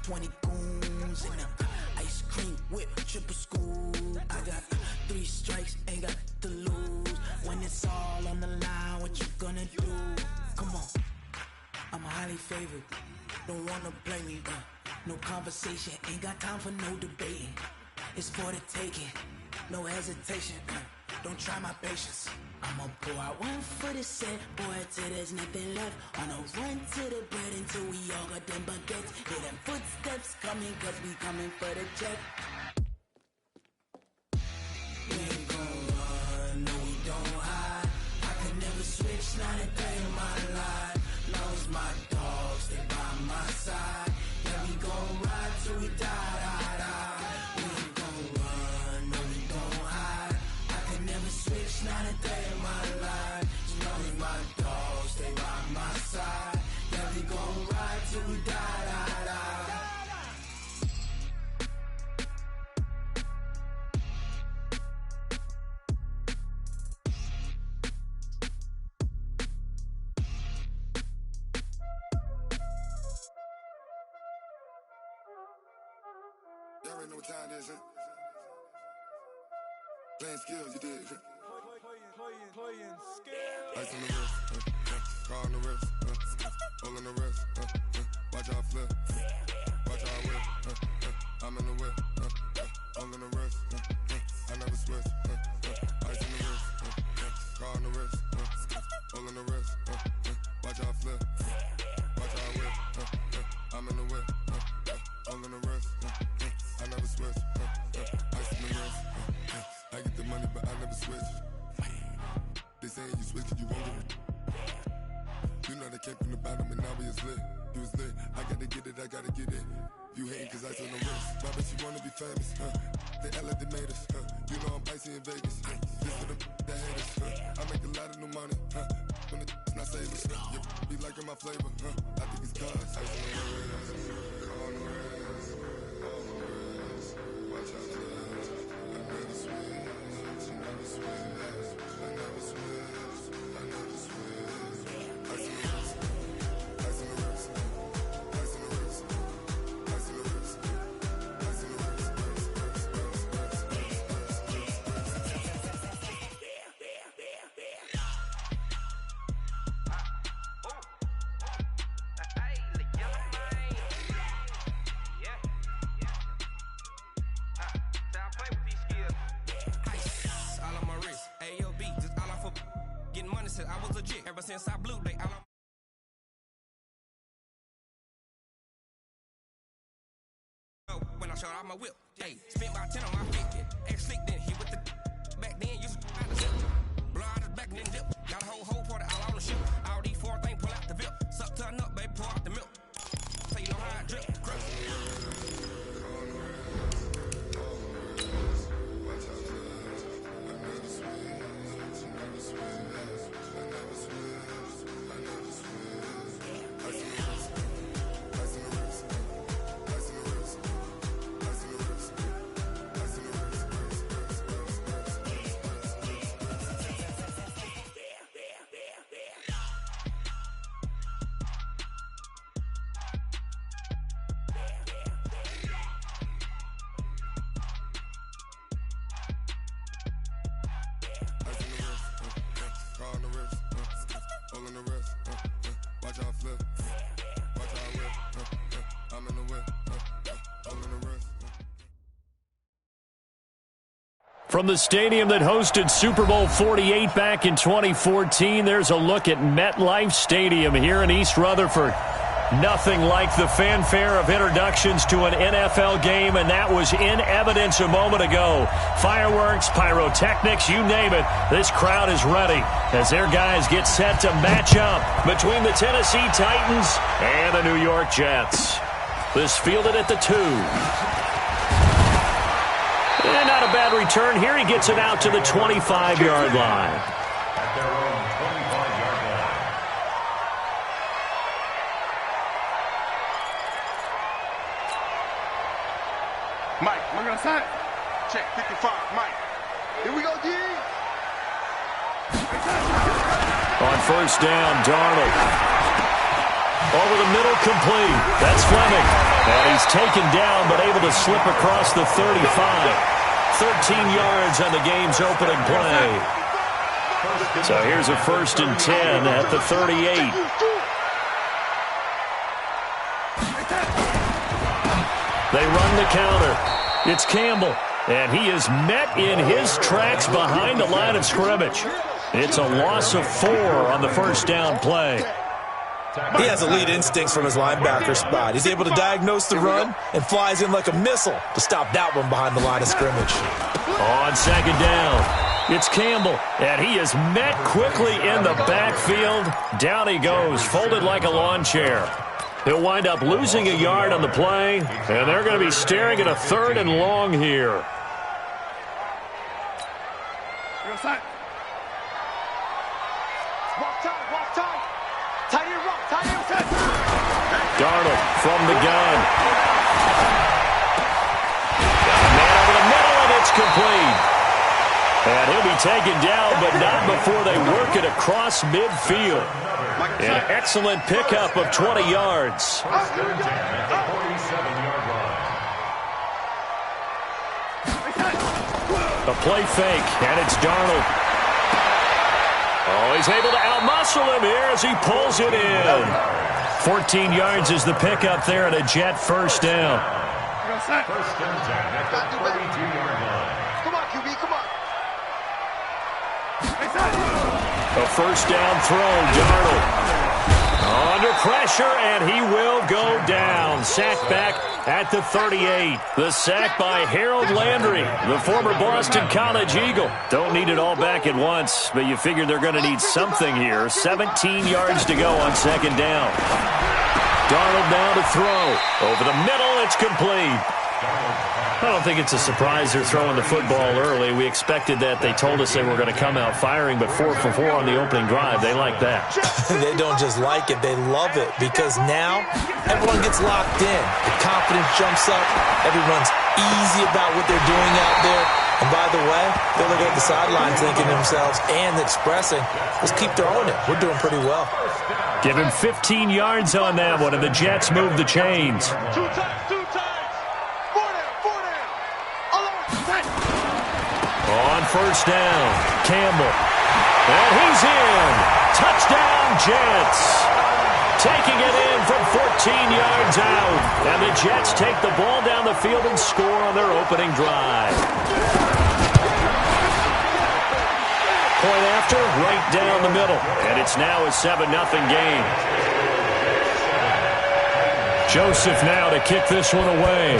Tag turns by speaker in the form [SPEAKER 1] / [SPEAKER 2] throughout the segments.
[SPEAKER 1] 20 goons in the ice cream whip, triple school. I got 3 strikes, ain't got to lose. When it's all on the line, what you gonna do? Come on, I'm highly favored. Don't wanna blame me, no conversation, ain't got time for no debating. It's for the taking, no hesitation, don't try my patience. I'ma pour out one for the set, boy, till there's nothing left. On a run to the bread until we all got them baguettes. Hear them footsteps coming, cause we coming for the check. We ain't gon' run, no we don't hide. I can never switch, not a day in my life. Long as my dogs stay by my side. Yeah, we gon' ride till we die, die, die. We ain't gon' run, no we don't hide. I can never switch, not a day in my life. As long as my dogs stay by my side. Yeah, we gon' ride till we die, die, die.
[SPEAKER 2] Y'all already know what time it is, huh? Playing skills, you did. Playing skills. Ice on the wrist, car on the wrist, hole in the wrist, watch out flip, watch out whip, I'm in the whip, hole in the wrist, I never switch, ice on the wrist, car on the wrist, hole in the wrist, watch out flip, watch out whip, I'm in the whip, hole in the wrist, I never switch, ice on the wrist, I get the money but I never switch. They saying you switch cause you won't get it. You know they came from the bottom and now we is lit. You was lit, I gotta get it, I gotta get it. You hating cause ice on the wrist. Why bet you wanna be famous, They act like they made us, You know I'm icy in Vegas, This for the that hate us, I make a lot of new money, When the not savers, You be liking my flavor, I think it's cause ice on the wrist, on the wrist, on the wrist. Watch out for that, I never switch, I never switch. I never switch, I never switch. Ice in the wrist, ice in the wrist, ice in the wrist, ice in the wrist, ice in the wrist,
[SPEAKER 3] I was legit ever since I blew they when I showed out my whip. Hey, spent about 10 on my 50. Ex slick then he with the back then used to find the zip. Blow out his back and then dip. Got a whole party all on the ship. All these 4 things pull out the VIP. Suck turn up, baby, pour out the milk. So you know how I drip.
[SPEAKER 4] From the stadium that hosted Super Bowl 48 back in 2014, there's a look at MetLife Stadium here in East Rutherford. Nothing like the fanfare of introductions to an NFL game, and that was in evidence a moment ago. Fireworks, pyrotechnics, you name it. This crowd is ready as their guys get set to match up between the Tennessee Titans and the New York Jets. This fielded at the 2. And not a bad return here. He gets it out to the 25-yard line.
[SPEAKER 5] At their own 25-yard line.
[SPEAKER 2] Mike, look outside. Check 55, Mike. Here we go, D.
[SPEAKER 4] On first down, Darnold. Over the middle, complete. That's Fleming. And he's taken down, but able to slip across the 35. 13 yards on the game's opening play. So here's a 1st and 10 at the 38. They run the counter. It's Campbell, and he is met in his tracks behind the line of scrimmage. It's a loss of 4 on the 1st down play.
[SPEAKER 6] He has elite instincts from his linebacker spot. He's able to diagnose the run and flies in like a missile to stop that one behind the line of scrimmage.
[SPEAKER 4] On 2nd down, it's Campbell, and he is met quickly in the backfield. Down he goes, folded like a lawn chair. He'll wind up losing a yard on the play, and they're going to be staring at a 3rd and long here. Darnold from the gun. Man over the middle, and it's complete. And he'll be taken down, but not before they work it across midfield. An excellent pickup of 20 yards. A play fake, and it's Darnold. Oh, he's able to outmuscle him here as he pulls it in. 14 yards is the pickup there and a Jet 1st down.
[SPEAKER 5] 1st and 10 at the 32-yard line.
[SPEAKER 7] Come on, QB, come on.
[SPEAKER 4] A 1st down throw, Darnold. Under pressure, and he will go down. Sacked back at the 38. The sack by Harold Landry, the former Boston College Eagle. Don't need it all back at once, but you figure they're going to need something here. 17 yards to go on 2nd down. Darnold now to throw. Over the middle, it's complete. I don't think it's a surprise they're throwing the football early. We expected that. They told us they were going to come out firing, but 4 for 4 on the opening drive. They like that.
[SPEAKER 6] They don't just like it, they love it, because now everyone gets locked in. The confidence jumps up. Everyone's easy about what they're doing out there. And by the way, they're looking at the sidelines thinking to themselves and expressing, let's keep throwing it. We're doing pretty well.
[SPEAKER 4] Give him 15 yards on that one, and the Jets move the chains.
[SPEAKER 7] 2 times. 4 down.
[SPEAKER 4] On 1st down, Campbell. And he's in. Touchdown, Jets. Taking it in from 14 yards out. And the Jets take the ball down the field and score on their opening drive. Point after, right down the middle. And it's now a 7-0 game. Joseph now to kick this one away.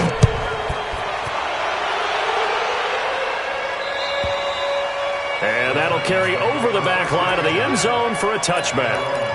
[SPEAKER 4] And that'll carry over the back line of the end zone for a touchback.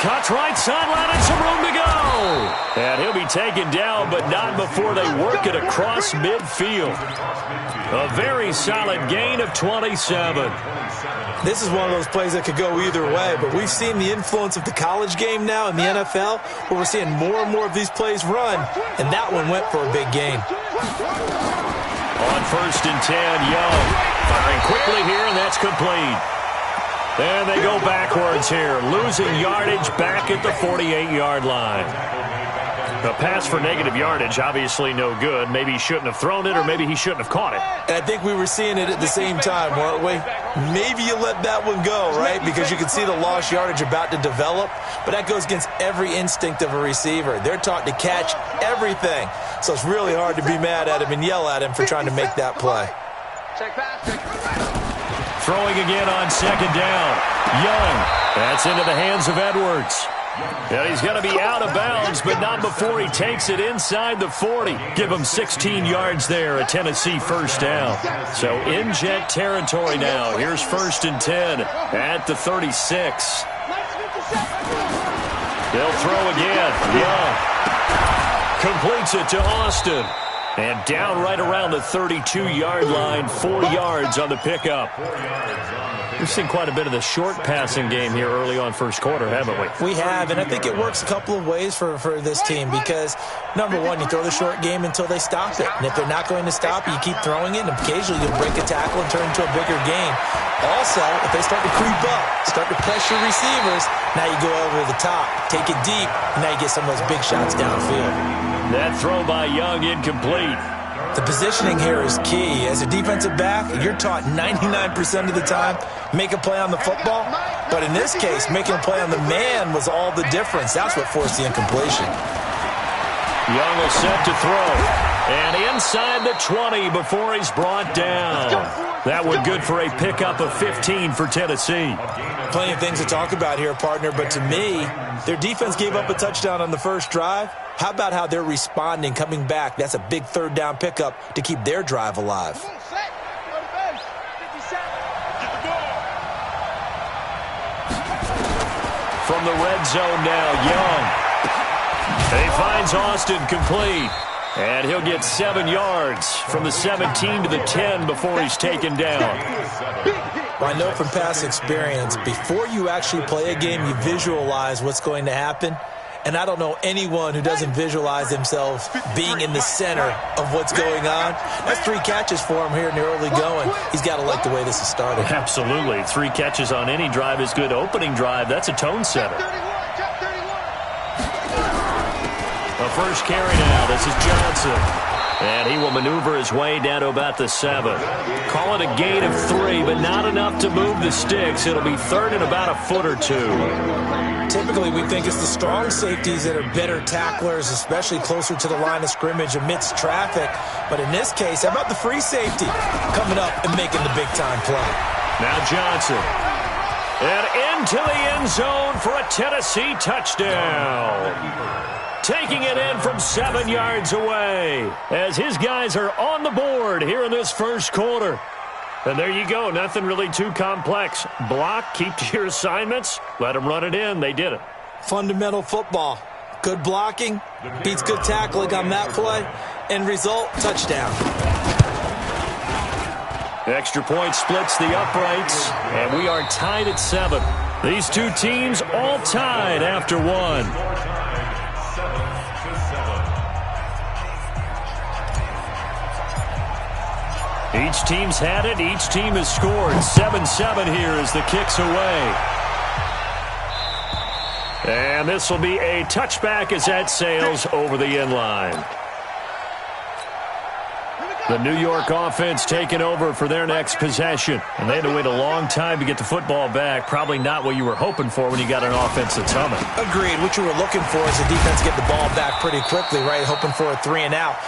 [SPEAKER 4] Cuts right sideline and some room to go. And he'll be taken down, but not before they work it across midfield. A very solid gain of 27.
[SPEAKER 6] This is one of those plays that could go either way, but we've seen the influence of the college game now in the NFL, where we're seeing more and more of these plays run, and that one went for a big gain.
[SPEAKER 4] On 1st and 10, Young firing quickly here, and that's complete. And they go backwards here, losing yardage back at the 48-yard line. A pass for negative yardage, obviously no good. Maybe he shouldn't have thrown it, or maybe he shouldn't have caught it.
[SPEAKER 6] And I think we were seeing it at the same time, weren't we? Maybe you let that one go, right? Because you can see the lost yardage about to develop. But that goes against every instinct of a receiver. They're taught to catch everything. So it's really hard to be mad at him and yell at him for trying to make that play.
[SPEAKER 7] Check pass.
[SPEAKER 4] Throwing again on 2nd down. Young. That's into the hands of Edwards. And he's going to be out of bounds, but not before he takes it inside the 40. Give him 16 yards there, a Tennessee 1st down. So in Jet territory now. Here's 1st and 10 at the 36. They'll throw again. Young completes it to Austin. And down right around the 32-yard line, 4 yards on the pickup. We've seen quite a bit of the short passing game here early on first quarter, haven't we?
[SPEAKER 6] We have, and I think it works a couple of ways for this team because, number one, you throw the short game until they stop it. And if they're not going to stop it, you keep throwing it, and occasionally you'll break a tackle and turn into a bigger game. Also, if they start to creep up, start to pressure receivers, now you go over the top, take it deep, and now you get some of those big shots downfield.
[SPEAKER 4] That throw by Young incomplete.
[SPEAKER 6] The positioning here is key. As a defensive back, you're taught 99% of the time, make a play on the football. But in this case, making a play on the man was all the difference. That's what forced the incompletion.
[SPEAKER 4] Young is set to throw. And inside the 20 before he's brought down. That one good for a pickup of 15 for Tennessee.
[SPEAKER 6] Plenty of things to talk about here, partner. But to me, their defense gave up a touchdown on the first drive. How about how they're responding, coming back? That's a big third down pickup to keep their drive alive.
[SPEAKER 4] From the red zone now, Young. He finds Austin complete. And he'll get 7 yards from the 17 to the 10 before he's taken down.
[SPEAKER 6] Well, I know from past experience, before you actually play a game, you visualize what's going to happen. And I don't know anyone who doesn't visualize themselves being in the center of what's going on. That's 3 catches for him here in the early going. He's got to like the way this is started.
[SPEAKER 4] Absolutely. 3 catches on any drive is good. Opening drive, that's a tone setter. The first carry now. This is Johnson. And he will maneuver his way down to about the 7. Call it a gain of 3, but not enough to move the sticks. It'll be third and about a foot or 2.
[SPEAKER 6] Typically, we think it's the strong safeties that are better tacklers, especially closer to the line of scrimmage amidst traffic. But in this case, how about the free safety coming up and making the big-time play?
[SPEAKER 4] Now Johnson. And into the end zone for a Tennessee touchdown. Taking it in from 7 yards away as his guys are on the board here in this first quarter. And there you go. Nothing really too complex. Block, keep to your assignments, let them run it in. They did it.
[SPEAKER 6] Fundamental football. Good blocking beats good tackling on that play. End result, touchdown.
[SPEAKER 4] Extra point splits the uprights, and we are tied at 7. These two teams all tied after 1. Each team's had it. Each team has scored. 7-7 here as the kick's away. And this will be a touchback as that sails over the end line. The New York offense taking over for their next possession. And they had to wait a long time to get the football back. Probably not what you were hoping for when you got an offense that's humming.
[SPEAKER 6] Agreed. What you were looking for is the defense get the ball back pretty quickly, right? Hoping for a 3 and out.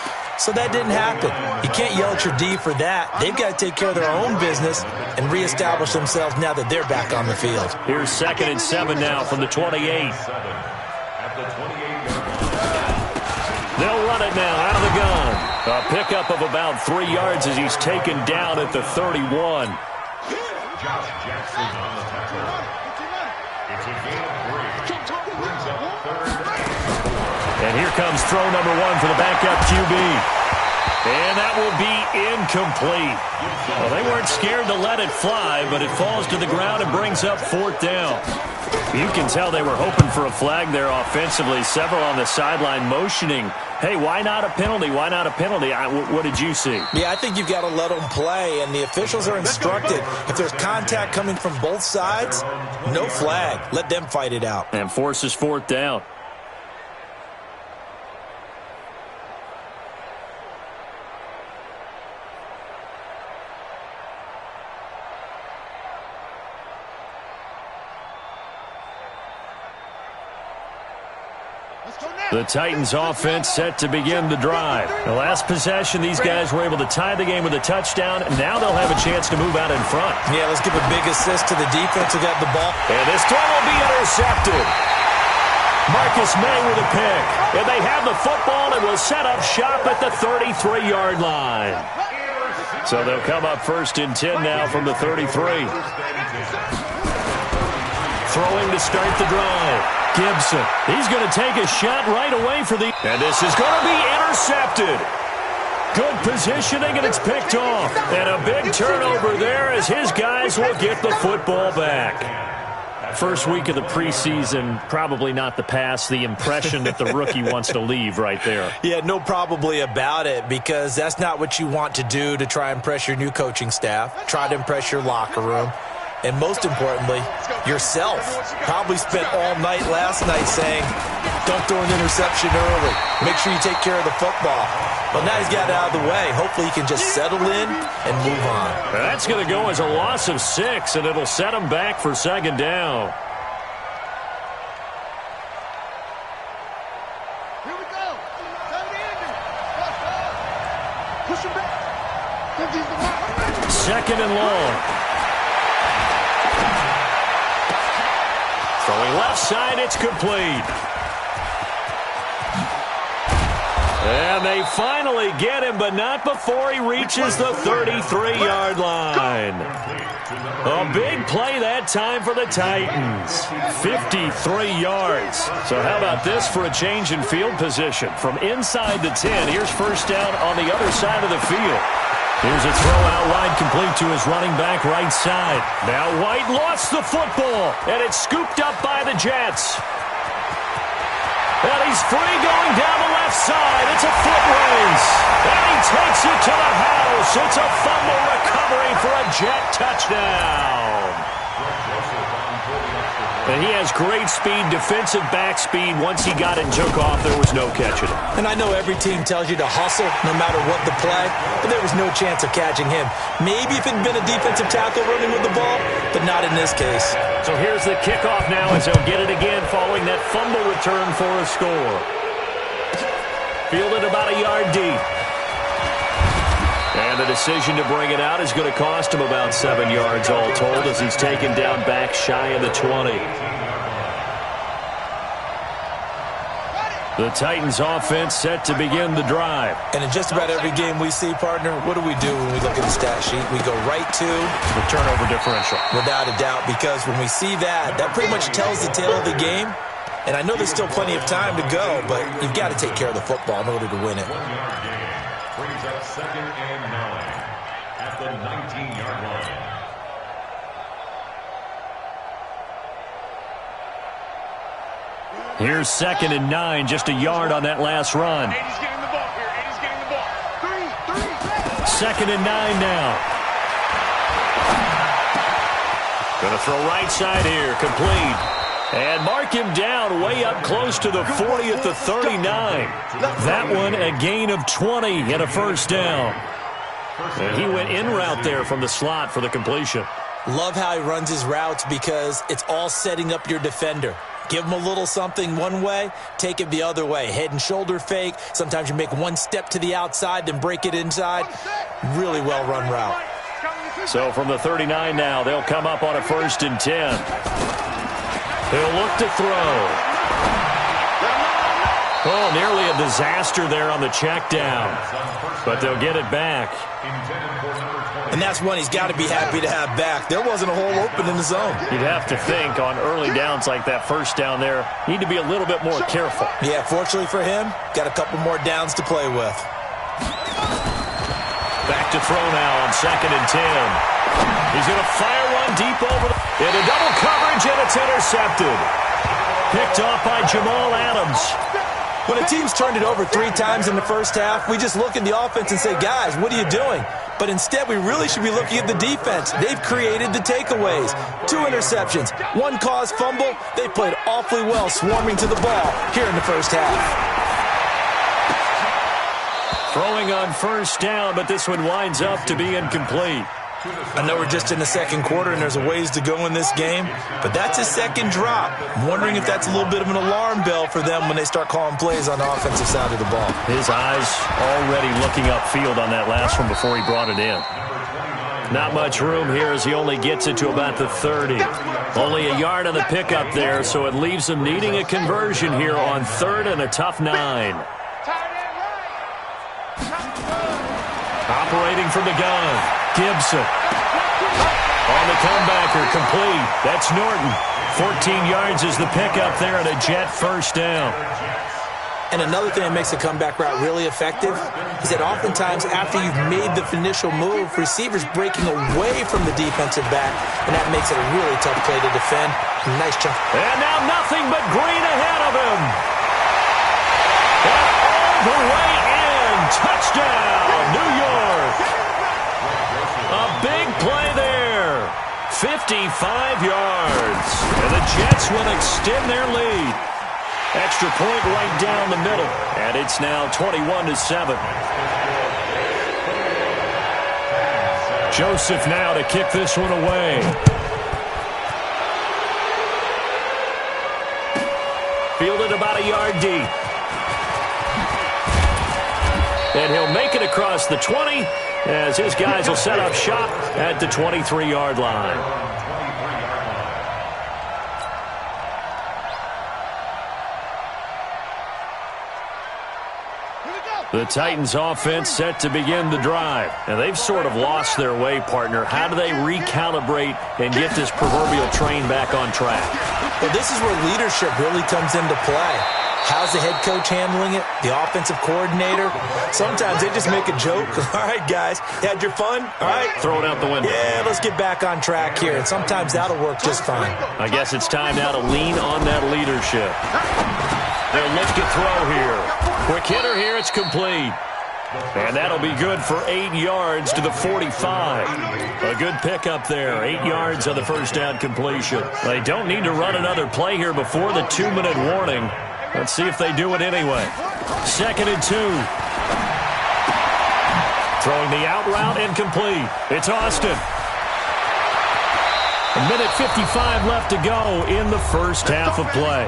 [SPEAKER 6] So that didn't happen. You can't yell at your D for that. They've got to take care of their own business and reestablish themselves now that they're back on the field.
[SPEAKER 4] Here's 2nd and 7 now from the 28. They'll run it now out of the gun. A pickup of about 3 yards as he's taken down at the 31.
[SPEAKER 5] Josh Jackson on the tackle. It's a gain of 3. Brings up 3rd.
[SPEAKER 4] And here comes throw number 1 for the backup QB. And that will be incomplete. Well, they weren't scared to let it fly, but it falls to the ground and brings up 4th down. You can tell they were hoping for a flag there offensively. Several on the sideline motioning, hey, why not a penalty? Why not a penalty? What did you see?
[SPEAKER 6] Yeah, I think you've got to let them play, and the officials are instructed. If there's contact coming from both sides, no flag. Let them fight it out.
[SPEAKER 4] And forces 4th down. The Titans offense set to begin the drive. The last possession, these guys were able to tie the game with a touchdown, and now they'll have a chance to move out in front.
[SPEAKER 6] Yeah, let's give a big assist to the defense who got the ball.
[SPEAKER 4] And this throw will be intercepted. Marcus May with a pick. And they have the football and will set up shop at the 33-yard line. So they'll come up 1st and 10 now from the 33. Throwing to start the drive. Gibson, he's going to take a shot right away for the... And this is going to be intercepted. Good positioning, and it's picked off. And a big turnover there as his guys will get the football back. First week of the preseason, probably not the pass, the impression that the rookie wants to leave right there.
[SPEAKER 6] Yeah, no probably about it, because that's not what you want to do to try and impress your new coaching staff, try to impress your locker room, and most importantly, yourself. Probably spent all night last night saying, don't throw an interception early. Make sure you take care of the football. Well, now he's got it out of the way. Hopefully he can just settle in and move on.
[SPEAKER 4] That's going to go as a loss of 6, and it'll set him back for second down.
[SPEAKER 7] Here we go. Push him back.
[SPEAKER 4] Second and long. Throwing left side, it's complete. And they finally get him, but not before he reaches the 33-yard line. A big play that time for the Titans. 53 yards. So how about this for a change in field position? From inside the 10, here's first down on the other side of the field. Here's a throw out wide, complete to his running back right side. Now White lost the football, and it's scooped up by the Jets. And he's free going down the left side. It's a foot race. And he takes it to the house. It's a fumble recovery for a Jet touchdown. And he has great speed, defensive back speed. Once he got it and took off, there was no catching it.
[SPEAKER 6] And I know every team tells you to hustle no matter what the play, but there was no chance of catching him. Maybe if it had been a defensive tackle running with the ball, but not in this case.
[SPEAKER 4] So here's the kickoff now as they'll get it again following that fumble return for a score. Fielded about a yard deep. And the decision to bring it out is going to cost him about 7 yards all told as he's taken down back shy of the 20. The Titans offense set to begin the drive.
[SPEAKER 6] And in just about every game we see, partner, what do we do when we look at the stat sheet? We go right to
[SPEAKER 4] the turnover differential.
[SPEAKER 6] Without a doubt, because when we see that, that pretty much tells the tale of the game. And I know there's still plenty of time to go, but you've got to take care of the football in order to win it.
[SPEAKER 5] Brings up second and 9 at the 19-yard line.
[SPEAKER 4] Here's second and 9, just a yard on that last run.
[SPEAKER 7] 80's getting the ball here. 80's getting the ball. 3.
[SPEAKER 4] Second and 9 now. Going to throw right side here, complete. And mark him down way up close to the 40 at the 39. That one a gain of 20 and a first down. And he went in route there from the slot for the completion.
[SPEAKER 6] Love how he runs his routes because it's all setting up your defender. Give him a little something one way, take it the other way. Head and shoulder fake. Sometimes you make one step to the outside, then break it inside. Really well run route.
[SPEAKER 4] So from the 39 now, they'll come up on a first and 10. He'll look to throw. Oh, nearly a disaster there on the check down. But they'll get it back.
[SPEAKER 6] And that's one he's got to be happy to have back. There wasn't a hole open in the zone.
[SPEAKER 4] You'd have to think on early downs like that first down there, need to be a little bit more careful.
[SPEAKER 6] Yeah, fortunately for him, got a couple more downs to play with.
[SPEAKER 4] Back to throw now on second and 10. He's going to fire one deep over the... Into double coverage, and it's intercepted. Picked off by Jamal Adams.
[SPEAKER 6] When a team's turned it over 3 times in the first half, we just look at the offense and say, guys, what are you doing? But instead, we really should be looking at the defense. They've created the takeaways. 2 interceptions, 1 caused fumble. They played awfully well swarming to the ball here in the first half.
[SPEAKER 4] Throwing on first down, but this one winds up to be incomplete.
[SPEAKER 6] I know we're just in the second quarter and there's a ways to go in this game, but that's his second drop. I'm wondering if that's a little bit of an alarm bell for them when they start calling plays on the offensive side of the ball.
[SPEAKER 4] His eyes already looking upfield on that last one before he brought it in. Not much room here as he only gets it to about the 30. Only a yard on the pickup there, so it leaves him needing a conversion here on 3rd and a tough 9. Operating from the gun, Gibson. On the comebacker, complete. That's Norton. 14 yards is the pickup there and a Jet first down.
[SPEAKER 6] And another thing that makes the comeback route really effective is that oftentimes after you've made the initial move, receivers breaking away from the defensive back, and that makes it a really tough play to defend. Nice jump.
[SPEAKER 4] And now nothing but green ahead of him. And all the way in. Touchdown, New York. A big play there. 55 yards. And the Jets will extend their lead. Extra point right down the middle. And it's now 21-7. Joseph now to kick this one away. Fielded about a yard deep. And he'll make it across the 20 as his guys will set up shop at the 23-yard line. The Titans offense set to begin the drive. And they've sort of lost their way, partner. How do they recalibrate and get this proverbial train back on track?
[SPEAKER 6] Well, this is where leadership really comes into play. How's the head coach handling it? The offensive coordinator? Sometimes they just make a joke. All right, guys, you had your fun? All right.
[SPEAKER 4] Throw it out the window.
[SPEAKER 6] Yeah, let's get back on track here. And sometimes that'll work just fine.
[SPEAKER 4] I guess it's time now to lean on that leadership. They'll look to throw here. Quick hitter here, it's complete. And that'll be good for 8 yards to the 45. A good pickup there. 8 yards on the first down completion. They don't need to run another play here before the 2-minute warning. Let's see if they do it anyway. 2nd and 2. Throwing the out route incomplete. It's Austin. 1:55 left to go in the first half of play.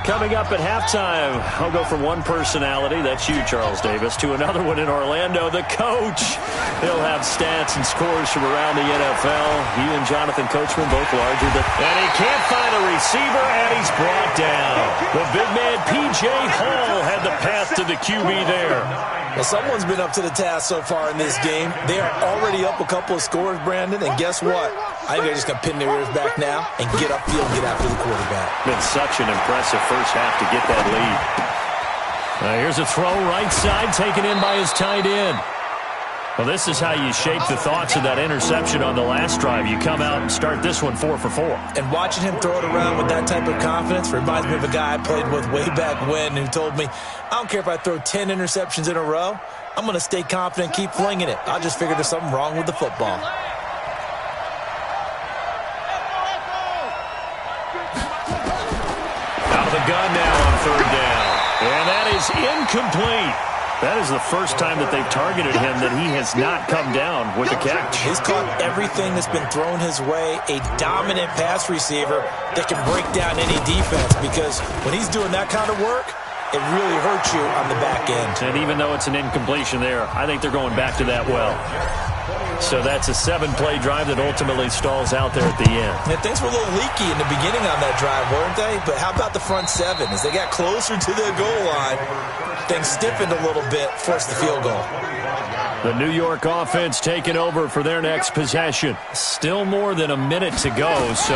[SPEAKER 4] Coming up at halftime, I'll go from one personality, that's you, Charles Davis, to another one in Orlando, the coach. He'll have stats and scores from around the NFL. He and Jonathan Coachman both larger than... And he can't find a receiver, and he's brought down. The big man, P.J. Hall, had the path to the QB there.
[SPEAKER 6] Well, someone's been up to the task so far in this game. They are already up a couple of scores, Brandon, and guess what? I think they're just going to pin their ears back now and get upfield and get after the quarterback.
[SPEAKER 4] Been such an impressive first half to get that lead. Here's a throw right side taken in by his tight end. Well, this is how you shape the thoughts of that interception on the last drive. You come out and start this one 4 for 4.
[SPEAKER 6] And watching him throw it around with that type of confidence reminds me of a guy I played with way back when who told me, I don't care if I throw 10 interceptions in a row, I'm going to stay confident and keep flinging it. I just figured there's something wrong with the football.
[SPEAKER 4] Out of the gun now on 3rd down. And that is incomplete. That is the first time that they've targeted him that he has not come down with a catch.
[SPEAKER 6] He's caught everything that's been thrown his way, a dominant pass receiver that can break down any defense, because when he's doing that kind of work, it really hurts you on the back end.
[SPEAKER 4] And even though it's an incompletion there, I think they're going back to that well. So that's a 7-play drive that ultimately stalls out there at the end.
[SPEAKER 6] And things were a little leaky in the beginning on that drive, weren't they? But how about the front 7? As they got closer to the goal line, things stiffened a little bit, forced the field goal.
[SPEAKER 4] The New York offense taking over for their next possession. Still more than a minute to go, so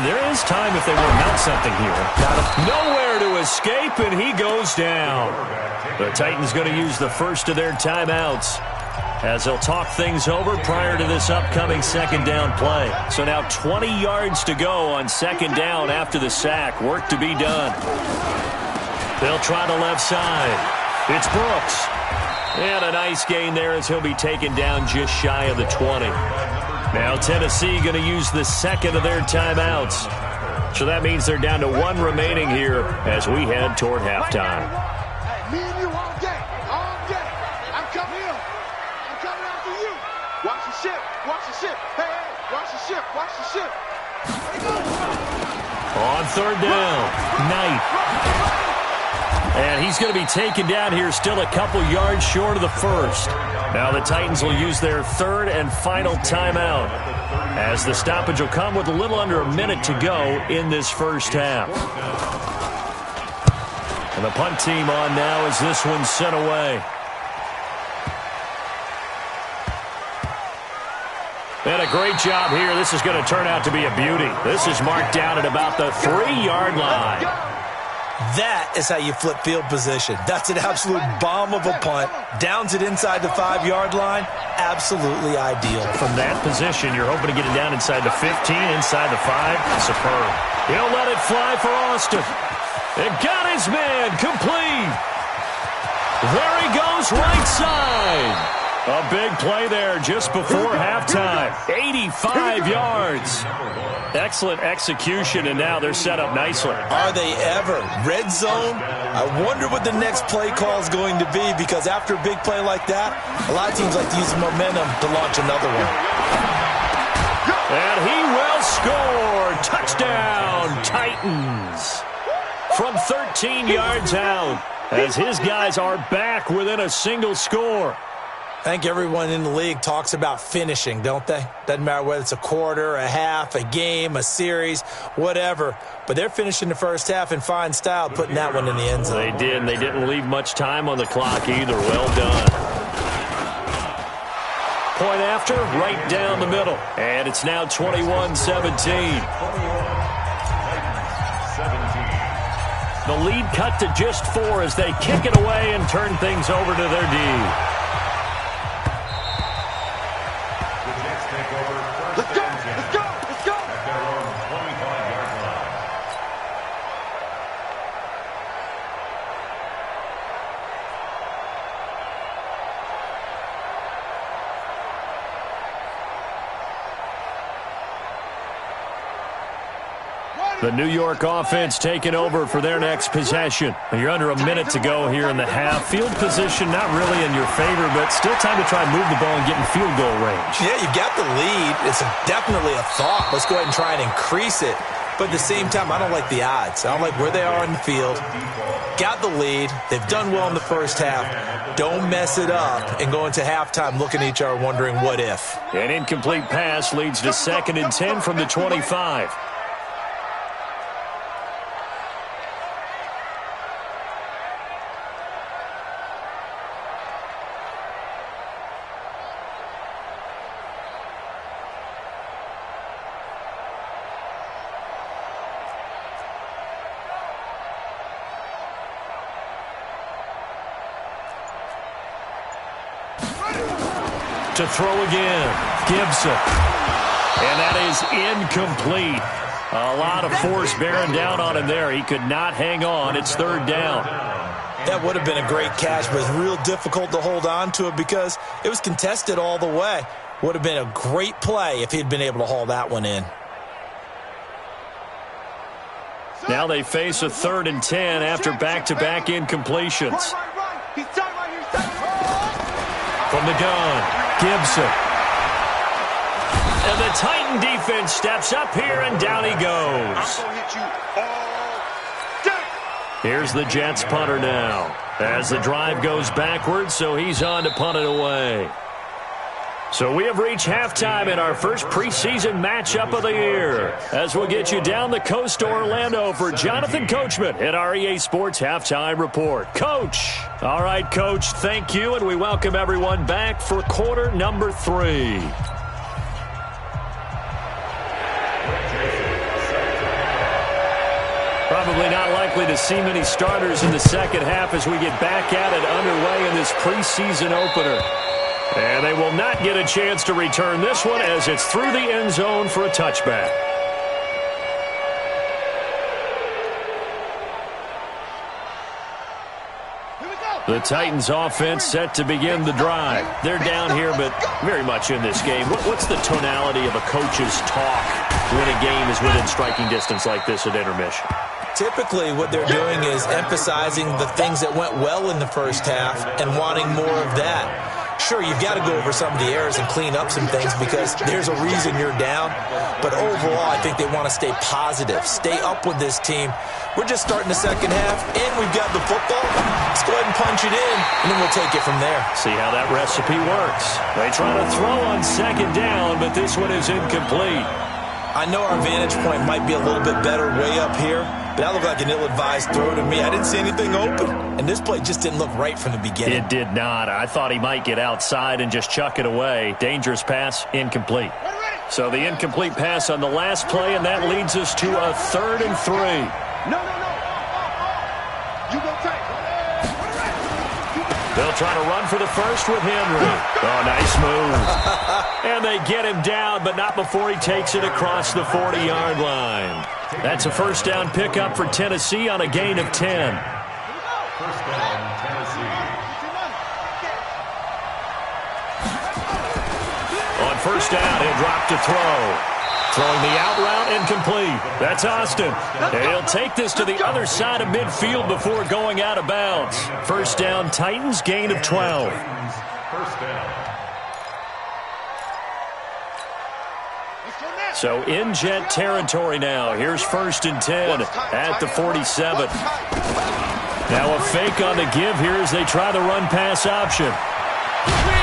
[SPEAKER 4] there is time if they want to mount something here. Nowhere to escape, and he goes down. The Titans going to use the first of their timeouts as they'll talk things over prior to this upcoming 2nd down play. So now 20 yards to go on 2nd down after the sack. Work to be done. They'll try the left side. It's Brooks. And a nice gain there as he'll be taken down just shy of the 20. Now Tennessee going to use the 2nd of their timeouts. So that means they're down to 1 remaining here as we head toward halftime.
[SPEAKER 7] Me and you all day. All day. I'm coming in. I'm coming after you. Watch the ship. Watch the ship. Hey, hey. Watch the ship. Watch the ship.
[SPEAKER 4] On 3rd down, Knight. And he's going to be taken down here still a couple yards short of the first. Now the Titans will use their 3rd and final timeout, as the stoppage will come with a little under a minute to go in this first half. And the punt team on now as this one's sent away. And a great job here. This is going to turn out to be a beauty. This is marked down at about the 3-yard line.
[SPEAKER 6] That is how you flip field position. That's an absolute bomb of a punt. Downs it inside the 5-yard line. Absolutely ideal.
[SPEAKER 4] From that position, you're hoping to get it down inside the 15, inside the 5. Superb. He'll let it fly for Austin. It got his man complete. There he goes, right side. A big play there just before halftime. 85 yards. Excellent execution, and now they're set up nicely.
[SPEAKER 6] Are they ever? Red zone? I wonder what the next play call is going to be, because after a big play like that, a lot of teams like to use momentum to launch another one.
[SPEAKER 4] And he will score. Touchdown, Titans. From 13 yards out, as his guys are back within a single score.
[SPEAKER 6] I think everyone in the league talks about finishing, don't they? Doesn't matter whether it's a quarter, a half, a game, a series, whatever. But they're finishing the first half in fine style, putting that one in the end zone.
[SPEAKER 4] They did, and they didn't leave much time on the clock either. Well done. Point after, right down the middle. And it's now 21-17. The lead cut to just 4 as they kick it away and turn things over to their D. The New York offense taking over for their next possession. You're under a minute to go here in the half. Field position not really in your favor, but still time to try and move the ball and get in field goal range.
[SPEAKER 6] Yeah, you got the lead. It's definitely a thought. Let's go ahead and try and increase it. But at the same time, I don't like the odds. I don't like where they are in the field. Got the lead. They've done well in the first half. Don't mess it up and go into halftime looking at each other wondering what if.
[SPEAKER 4] An incomplete pass leads to 2nd and 10 from the 25. To throw again, Gibson. And that is incomplete. A lot of force bearing down on him there. He could not hang on. It's 3rd down.
[SPEAKER 6] That would have been a great catch, but it's real difficult to hold on to it because it was contested all the way. Would have been a great play if he'd been able to haul that one in.
[SPEAKER 4] Now they face a 3rd and 10 after back-to-back incompletions. From the gun. Gibson. And the Titan defense steps up here, and down he goes. Here's the Jets punter now. As the drive goes backwards, so he's on to punt it away. So we have reached halftime in our first preseason matchup of the year. As we'll get you down the coast to Orlando for Jonathan Coachman at our EA Sports Halftime Report. Coach. All right, Coach, thank you, and we welcome everyone back for quarter number 3. Probably not likely to see many starters in the second half as we get back at it underway in this preseason opener. And they will not get a chance to return this one as it's through the end zone for a touchback. The Titans offense set to begin the drive. They're down here, but very much in this game. What's the tonality of a coach's talk when a game is within striking distance like this at intermission?
[SPEAKER 6] Typically, what they're doing is emphasizing the things that went well in the first half and wanting more of that. Sure, you've got to go over some of the errors and clean up some things because there's a reason you're down. But overall, I think they want to stay positive, stay up with this team. We're just starting the second half, and we've got the football. Let's go ahead and punch it in, and then we'll take it from there.
[SPEAKER 4] See how that recipe works. They try to throw on 2nd down, but this one is incomplete.
[SPEAKER 6] I know our vantage point might be a little bit better way up here, but that looked like an ill-advised throw to me. I didn't see anything open, and this play just didn't look right from the beginning.
[SPEAKER 4] It did not. I thought he might get outside and just chuck it away. Dangerous pass, incomplete. So the incomplete pass on the last play, and that leads us to a 3rd and 3.
[SPEAKER 7] No. You go tight.
[SPEAKER 4] They'll try to run for the first with Henry. Oh, nice move. And they get him down, but not before he takes it across the 40-yard line. That's a first down pickup for Tennessee on a gain of 10.
[SPEAKER 5] First down, Tennessee.
[SPEAKER 4] On first down, he'll drop to throw. Throwing the out route, incomplete. That's Austin. He'll take this to the other side of midfield before going out of bounds. First down, Titans, gain of 12.
[SPEAKER 5] First down.
[SPEAKER 4] So in Jet territory now. Here's 1st and 10 at the 47. Now a fake on the give here as they try the run-pass option.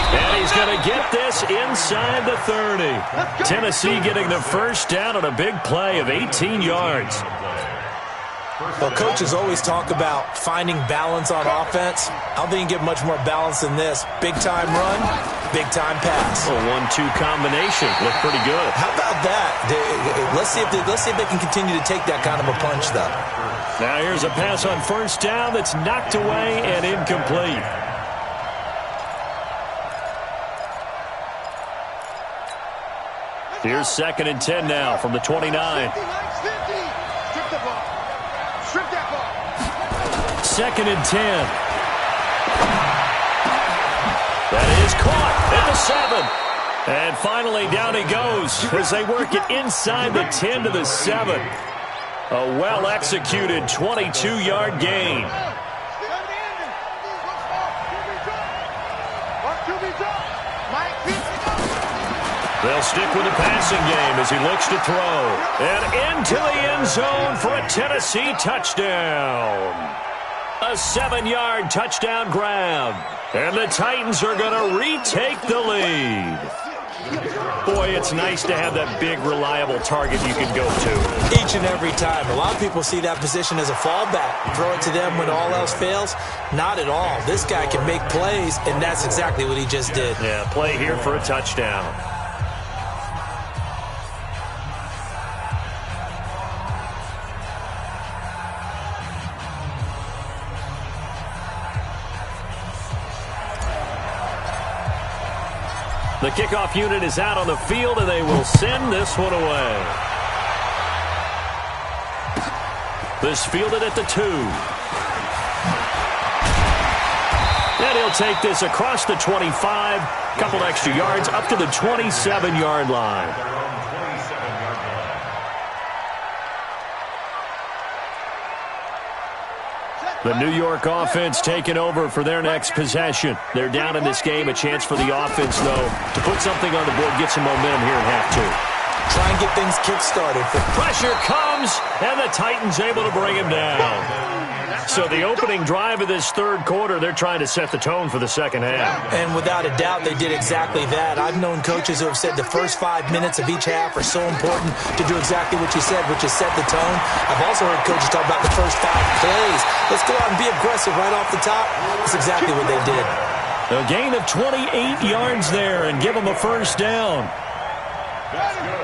[SPEAKER 4] And he's going to get this inside the 30. Tennessee getting the first down on a big play of 18 yards.
[SPEAKER 6] Well, coaches always talk about finding balance on offense. I don't think you can get much more balance than this. Big-time run, big-time pass.
[SPEAKER 4] A 1-2 combination. Looked pretty good.
[SPEAKER 6] How about that? Let's see if they can continue to take that kind of a punch, though.
[SPEAKER 4] Now here's a pass on first down that's knocked away and incomplete. Here's 2nd and 10 now from the 29.
[SPEAKER 7] Strip the ball. Strip that ball.
[SPEAKER 4] 2nd and 10. That is caught at the 7. And finally down he goes as they work it inside the 10 to the 7. A well-executed 22-yard gain. They'll stick with the passing game as he looks to throw. And into the end zone for a Tennessee touchdown. A 7-yard touchdown grab. And the Titans are going to retake the lead. Boy, it's nice to have that big, reliable target you can go to.
[SPEAKER 6] Each and every time. A lot of people see that position as a fallback. Throw it to them when all else fails. Not at all. This guy can make plays, and that's exactly what he just did.
[SPEAKER 4] Yeah, play here for a touchdown. The kickoff unit is out on the field, and they will send this one away. This fielded at the 2. And he'll take this across the 25. Couple extra yards up to the 27-yard line. The New York offense taking over for their next possession. They're down in this game. A chance for the offense, though, to put something on the board, get some momentum here in half 2.
[SPEAKER 6] Try and get things kick-started.
[SPEAKER 4] Pressure comes, and the Titans able to bring him down. So the opening drive of this 3rd quarter, they're trying to set the tone for the 2nd half.
[SPEAKER 6] And without a doubt, they did exactly that. I've known coaches who have said the first 5 minutes of each half are so important to do exactly what you said, which is set the tone. I've also heard coaches talk about the first 5 plays. Let's go out and be aggressive right off the top. That's exactly what they did.
[SPEAKER 4] A gain of 28 yards there and give them a first down.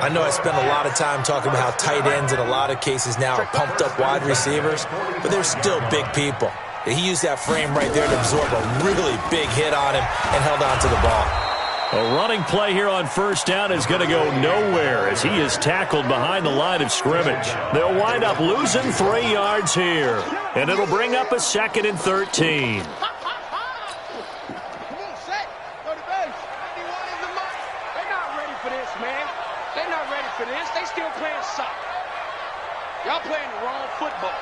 [SPEAKER 6] I know I spend a lot of time talking about how tight ends in a lot of cases now are pumped up wide receivers, but they're still big people. He used that frame right there to absorb a really big hit on him and held on to the ball.
[SPEAKER 4] A running play here on first down is going to go nowhere as he is tackled behind the line of scrimmage. They'll wind up losing 3 yards here, and it'll bring up a 2nd and 13.
[SPEAKER 7] Y'all playing the wrong football.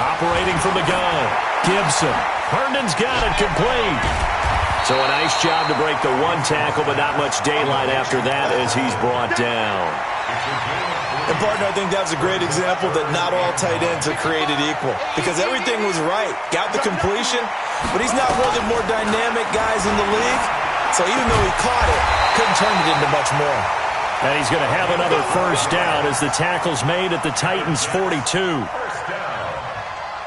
[SPEAKER 4] Operating from the gun, Gibson. Herndon's got it complete. So a nice job to break the 1 tackle, but not much daylight after that as he's brought down.
[SPEAKER 6] And, partner, I think that's a great example that not all tight ends are created equal because everything was right. Got the completion, but he's not one of the more dynamic guys in the league. So even though he caught it, couldn't turn it into much more.
[SPEAKER 4] And he's going to have another first down as the tackle's made at the Titans' 42.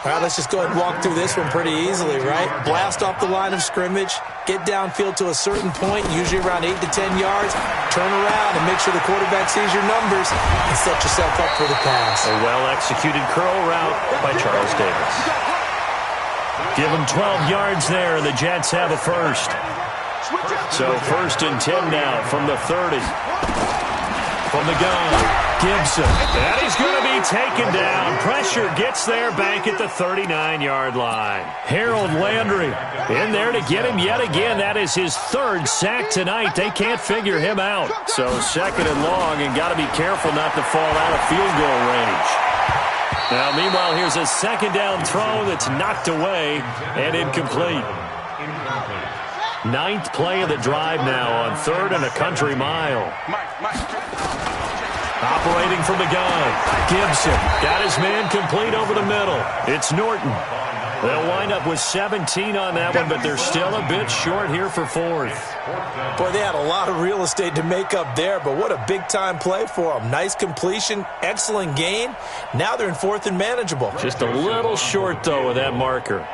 [SPEAKER 6] All right, let's just go ahead and walk through this one pretty easily, right? Blast off the line of scrimmage, get downfield to a certain point, usually around 8 to 10 yards, turn around and make sure the quarterback sees your numbers and set yourself up for the pass.
[SPEAKER 4] A well-executed curl route by Charles Davis. Give him 12 yards there, and the Jets have a first. So 1st and 10 now from the 30. From the gun, Gibson. And he's going to be taken down. Pressure gets there back at the 39-yard line. Harold Landry in there to get him yet again. That is his 3rd sack tonight. They can't figure him out. So 2nd and long, and got to be careful not to fall out of field goal range. Now, meanwhile, here's a 2nd down throw that's knocked away and incomplete. 9th play of the drive now on 3rd and a country mile. Operating from the gun, Gibson got his man complete over the middle. It's Norton. They'll wind up with 17 on that one, but they're still a bit short here for 4th.
[SPEAKER 6] Boy, they had a lot of real estate to make up there, but what a big-time play for them. Nice completion, excellent gain. Now they're in 4th and manageable.
[SPEAKER 4] Just a little short, though, with that marker.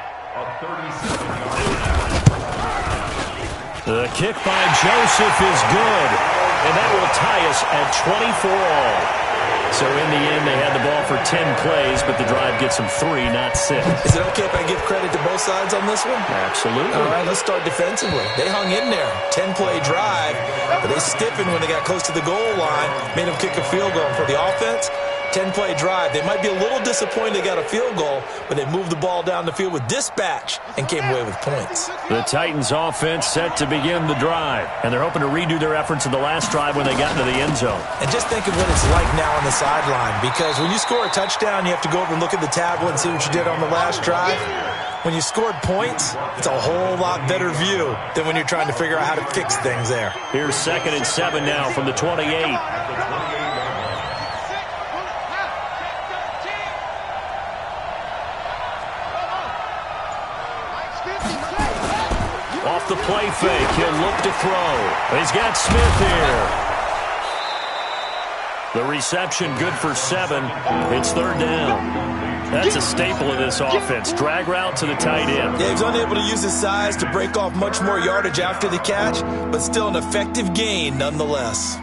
[SPEAKER 4] The kick by Joseph is good, and that will tie us at 24 all. So in the end, they had the ball for 10 plays, but the drive gets them 3, not 6.
[SPEAKER 6] Is it okay if I give credit to both sides on this one?
[SPEAKER 4] Absolutely.
[SPEAKER 6] All right, let's start defensively. They hung in there. 10-play drive, but they stiffened when they got close to the goal line, made them kick a field goal. For the offense, 10-play drive. They might be a little disappointed they got a field goal, but they moved the ball down the field with dispatch and came away with points.
[SPEAKER 4] The Titans offense set to begin the drive, and they're hoping to redo their efforts in the last drive when they got into the end zone.
[SPEAKER 6] And just think of what it's like now on the sideline, because when you score a touchdown, you have to go over and look at the tablet and see what you did on the last drive. When you scored points, it's a whole lot better view than when you're trying to figure out how to fix things there.
[SPEAKER 4] Here's 2nd and 7 now from the 28. Off the play fake, he'll look to throw. He's got Smith here. The reception good for 7. It's 3rd down. That's a staple of this offense. Drag route to the tight end.
[SPEAKER 6] Yeah, he's unable to use his size to break off much more yardage after the catch, but still an effective gain nonetheless.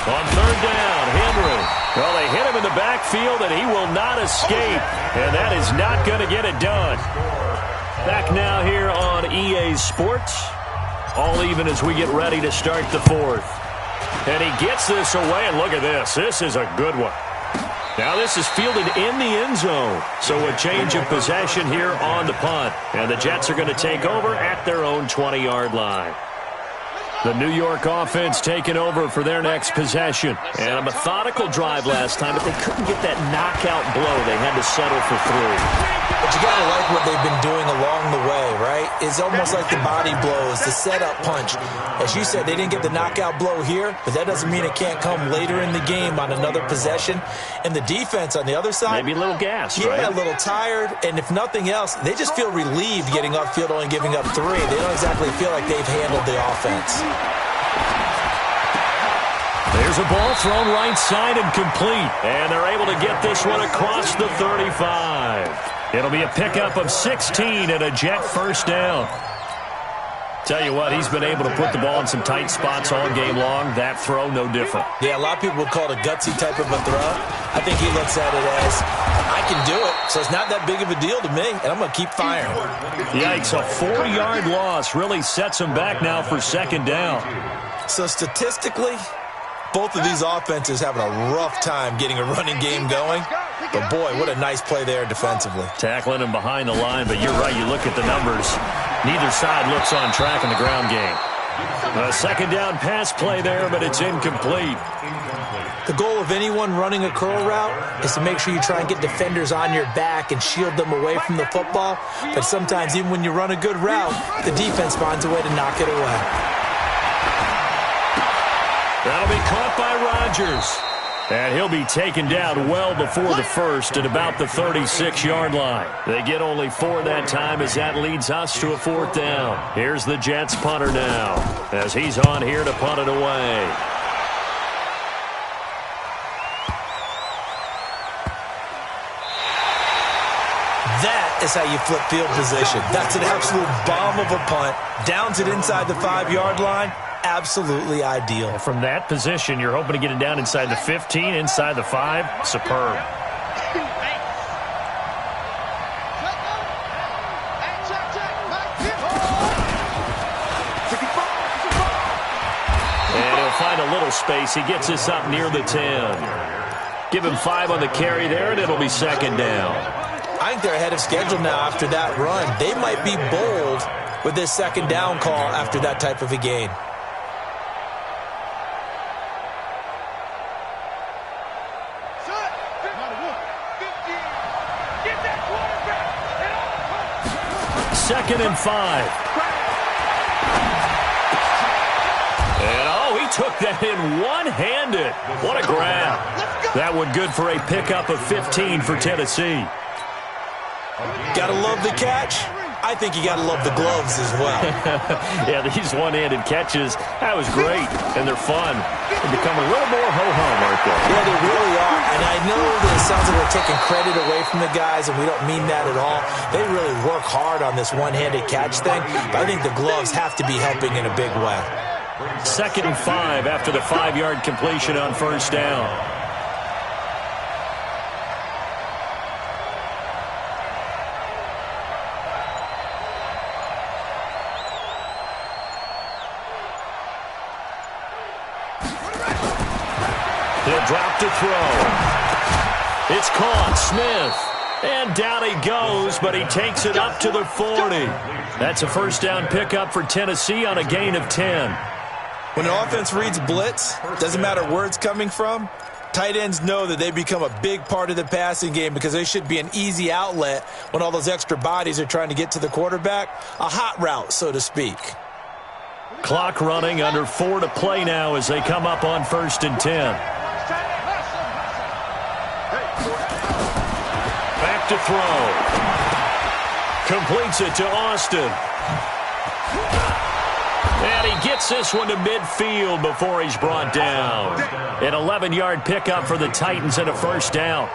[SPEAKER 4] On 3rd down, Henry. Well, they hit him in the backfield, and he will not escape. And that is not going to get it done. Back now here on EA Sports. All even as we get ready to start the 4th. And he gets this away, and look at this. This is a good one. Now this is fielded in the end zone. So a change of possession here on the punt. And the Jets are going to take over at their own 20-yard line. The New York offense taking over for their next possession. And a methodical drive last time, but they couldn't get that knockout blow. They had to settle for 3.
[SPEAKER 6] But you got to like what they've been doing along the way, right? It's almost like the body blows, the setup punch. As you said, they didn't get the knockout blow here, but that doesn't mean it can't come later in the game on another possession. And the defense on the other side,
[SPEAKER 4] maybe a little gas,
[SPEAKER 6] right?
[SPEAKER 4] Yeah,
[SPEAKER 6] a little tired. And if nothing else, they just feel relieved getting upfield, only giving up 3. They don't exactly feel like they've handled the offense.
[SPEAKER 4] There's a ball thrown right side and complete. And they're able to get this one across the 35. It'll be a pickup of 16 and a Jet first down. Tell you what, he's been able to put the ball in some tight spots all game long. That throw, no different.
[SPEAKER 6] Yeah, a lot of people would call it a gutsy type of a throw. I think he looks at it as, I can do it, so it's not that big of a deal to me, and I'm going to keep firing.
[SPEAKER 4] Yikes, a 4-yard loss really sets him back now for 2nd down.
[SPEAKER 6] So statistically, both of these offenses having a rough time getting a running game going. But, boy, what a nice play there defensively.
[SPEAKER 4] Tackling him behind the line, but you're right. You look at the numbers. Neither side looks on track in the ground game. A 2nd down pass play there, but it's incomplete.
[SPEAKER 6] The goal of anyone running a curl route is to make sure you try and get defenders on your back and shield them away from the football. But sometimes, even when you run a good route, the defense finds a way to knock it away.
[SPEAKER 4] That'll be caught by Rodgers. And he'll be taken down well before the first at about the 36-yard line. They get only 4 that time as that leads us to a 4th down. Here's the Jets punter now as he's on here to punt it away.
[SPEAKER 6] That is how you flip field position. That's an absolute bomb of a punt. Downs it inside the 5-yard line. Absolutely ideal.
[SPEAKER 4] From that position, you're hoping to get it down inside the 15, inside the 5. Superb. And he'll find a little space. He gets this up near the 10. Give him 5 on the carry there, and it'll be 2nd down.
[SPEAKER 6] I think they're ahead of schedule now after that run. They might be bold with this 2nd down call after that type of a gain.
[SPEAKER 4] Second and 5. And, he took that in one-handed. What a grab. That one good for a pickup of 15 for Tennessee.
[SPEAKER 6] Gotta love the catch. I think you gotta love the gloves as well.
[SPEAKER 4] Yeah, these one-handed catches, that was great, and they're fun. They become a little more ho-hum, aren't they?
[SPEAKER 6] Yeah, they really are, and I know that it sounds like we're taking credit away from the guys, and we don't mean that at all. They really work hard on this one-handed catch thing, but I think the gloves have to be helping in a big way.
[SPEAKER 4] 2nd and 5 after the 5-yard completion on 1st down. He'll drop to throw. It's caught. Smith. And down he goes, but he takes it up to the 40. That's a 1st down pickup for Tennessee on a gain of 10.
[SPEAKER 6] When an offense reads blitz, doesn't matter where it's coming from, tight ends know that they become a big part of the passing game because they should be an easy outlet when all those extra bodies are trying to get to the quarterback. A hot route, so to speak.
[SPEAKER 4] Clock running, under 4 to play now as they come up on 1st and 10. Back to throw. Completes it to Austin. And he gets this one to midfield before he's brought down. An 11-yard pickup for the Titans and a 1st down.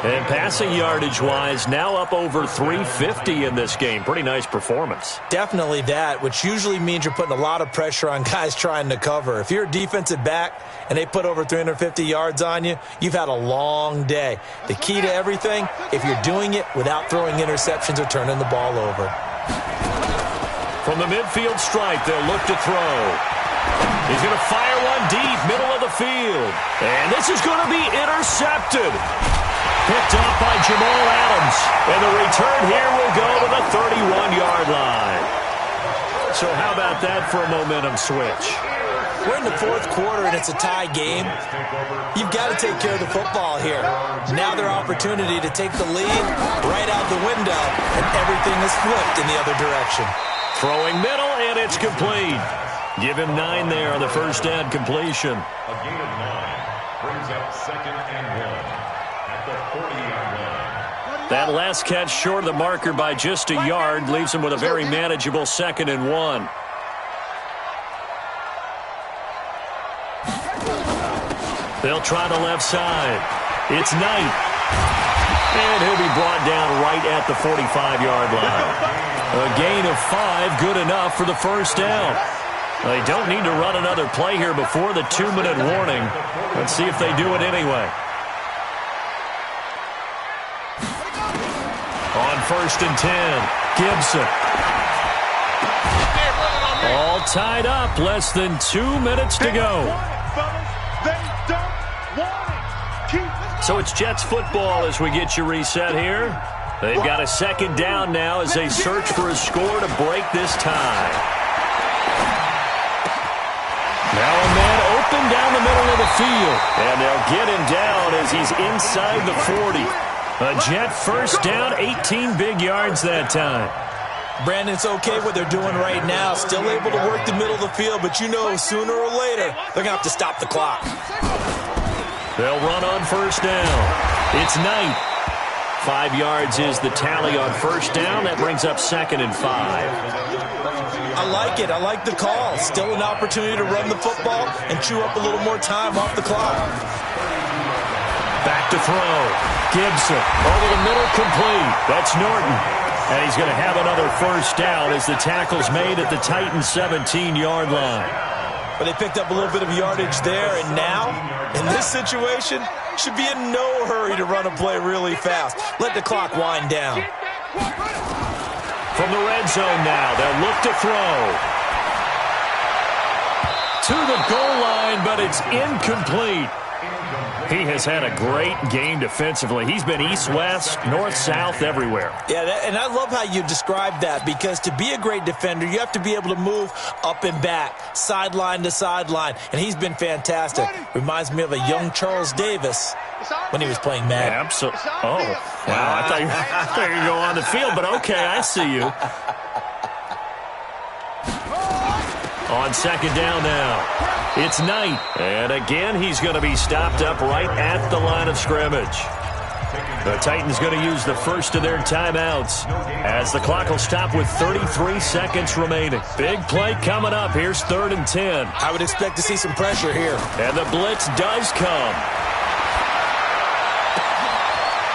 [SPEAKER 4] And passing yardage-wise, now up over 350 in this game. Pretty nice performance.
[SPEAKER 6] Definitely that, which usually means you're putting a lot of pressure on guys trying to cover. If you're a defensive back and they put over 350 yards on you, you've had a long day. The key to everything, if you're doing it without throwing interceptions or turning the ball over.
[SPEAKER 4] From the midfield stripe, they'll look to throw. He's going to fire one deep, middle of the field. And this is going to be intercepted. Picked off by Jamal Adams. And the return here will go to the 31-yard line. So how about that for a momentum switch?
[SPEAKER 6] We're in the 4th quarter and it's a tie game. You've got to take care of the football here. Now their opportunity to take the lead right out the window, and everything is flipped in the other direction.
[SPEAKER 4] Throwing middle, and it's complete. Give him 9 there on the 1st down completion.
[SPEAKER 5] A gain of 9 brings up 2nd and 1 at the 40-yard line.
[SPEAKER 4] That last catch short of the marker by just a yard leaves him with a very manageable 2nd and 1. They'll try the left side. It's Knight. And he'll be brought down right at the 45-yard line. A gain of 5, good enough for the 1st down. They don't need to run another play here before the 2-minute warning. Let's see if they do it anyway. On 1st and 10, Gibson. All tied up, less than 2 minutes to go. So it's Jets football as we get you reset here. They've got a 2nd down now as they search for a score to break this tie. Now a man open down the middle of the field. And they'll get him down as he's inside the 40. A Jet 1st down, 18 big yards that time.
[SPEAKER 6] Brandon, it's okay what they're doing right now. Still able to work the middle of the field, but you know sooner or later they're going to have to stop the clock.
[SPEAKER 4] They'll run on first down. It's Knight. 5 yards is the tally on first down. That brings up 2nd and 5.
[SPEAKER 6] I like it. I like the call. Still an opportunity to run the football and chew up a little more time off the clock.
[SPEAKER 4] Back to throw. Gibson over the middle, complete. That's Norton. And he's going to have another first down as the tackle's made at the Titans' 17-yard line.
[SPEAKER 6] But they picked up a little bit of yardage there, and now, in this situation, should be in no hurry to run a play really fast. Let the clock wind down.
[SPEAKER 4] From the red zone now, they'll look to throw. To the goal line, but it's incomplete. He has had a great game defensively. He's been east-west, north-south, everywhere.
[SPEAKER 6] Yeah, and I love how you described that, because to be a great defender, you have to be able to move up and back, sideline to sideline, and he's been fantastic. Reminds me of a young Charles Davis when he was playing Madden.
[SPEAKER 4] Absolutely. Oh, wow. I thought you were going to go on the field, but okay, I see you. On second down now. It's Knight. And again, he's going to be stopped up right at the line of scrimmage. The Titans going to use the first of their timeouts as the clock will stop with 33 seconds remaining. Big play coming up. Here's 3rd and 10.
[SPEAKER 6] I would expect to see some pressure here.
[SPEAKER 4] And the blitz does come.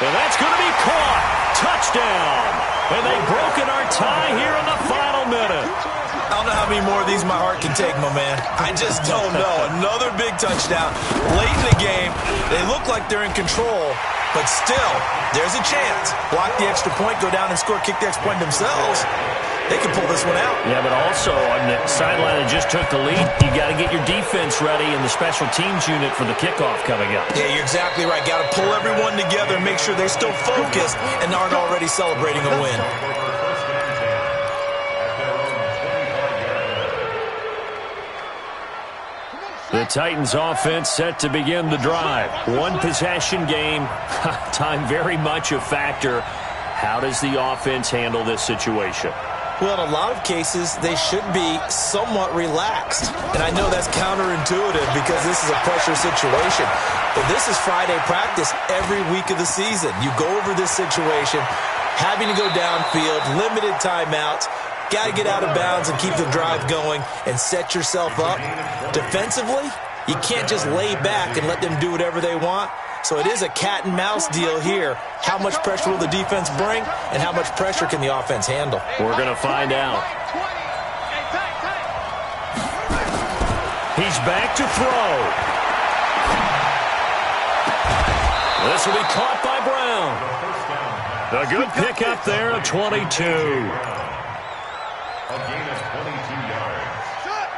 [SPEAKER 4] And that's going to be caught. Touchdown. And they've broken our tie here in the final minute.
[SPEAKER 6] I don't know how many more of these my heart can take, my man. I just don't know. Another big touchdown late in the game. They look like they're in control, but still, there's a chance. Block the extra point, go down and score, kick the extra point themselves. They can pull this one out.
[SPEAKER 4] Yeah, but also on the sideline that just took the lead, you got to get your defense ready and the special teams unit for the kickoff coming up.
[SPEAKER 6] Yeah, you're exactly right. Got to pull everyone together and make sure they're still focused and aren't already celebrating a win.
[SPEAKER 4] The Titans offense set to begin the drive. One possession game. Time very much a factor. How does the offense handle this situation?
[SPEAKER 6] Well, in a lot of cases, they should be somewhat relaxed. And I know that's counterintuitive because this is a pressure situation. But this is Friday practice every week of the season. You go over this situation, having to go downfield, limited timeouts. Got to get out of bounds and keep the drive going and set yourself up. Defensively, you can't just lay back and let them do whatever they want. So it is a cat and mouse deal here. How much pressure will the defense bring and how much pressure can the offense handle?
[SPEAKER 4] We're going to find out. He's back to throw. This will be caught by Brown. A good pickup there at 22.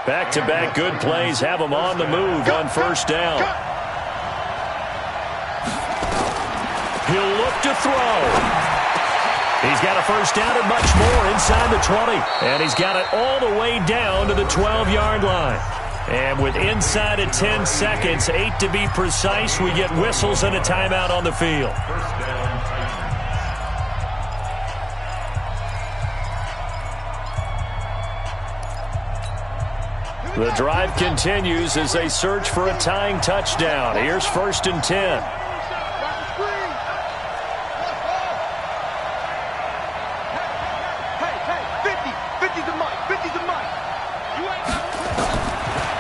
[SPEAKER 4] Back-to-back good plays have him on the move on first down. He'll look to throw. He's got a first down and much more inside the 20. And he's got it all the way down to the 12-yard line. And with inside of 10 seconds, 8 to be precise, we get whistles and a timeout on the field. The drive continues as they search for a tying touchdown. Here's 1st and 10.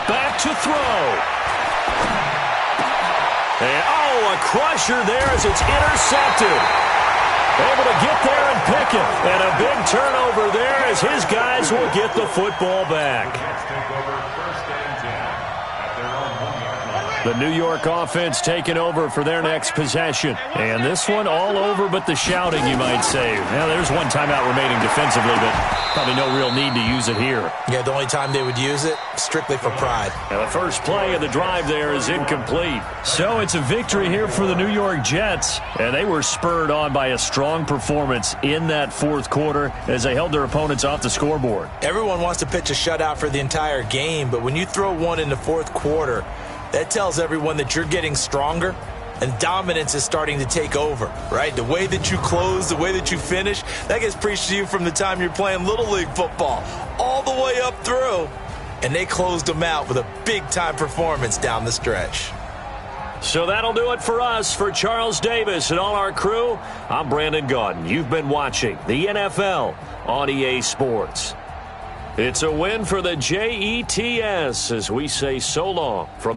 [SPEAKER 4] Back to throw. And, a crusher there as it's intercepted. Able to get there and pick it. And a big turnover there as his guys will get the football back. The New York offense taking over for their next possession. And this one all over but the shouting, you might say. Now, there's one timeout remaining defensively, but probably no real need to use it here.
[SPEAKER 6] Yeah, the only time they would use it, strictly for pride.
[SPEAKER 4] And the first play of the drive there is incomplete. So it's a victory here for the New York Jets. And they were spurred on by a strong performance in that fourth quarter as they held their opponents off the scoreboard.
[SPEAKER 6] Everyone wants to pitch a shutout for the entire game, but when you throw one in the fourth quarter, that tells everyone that you're getting stronger and dominance is starting to take over, right? The way that you close, the way that you finish, that gets preached to you from the time you're playing Little League football all the way up through. And they closed them out with a big-time performance down the stretch.
[SPEAKER 4] So that'll do it for us. For Charles Davis and all our crew, I'm Brandon Gaudin. You've been watching the NFL on EA Sports. It's a win for the Jets as we say so long from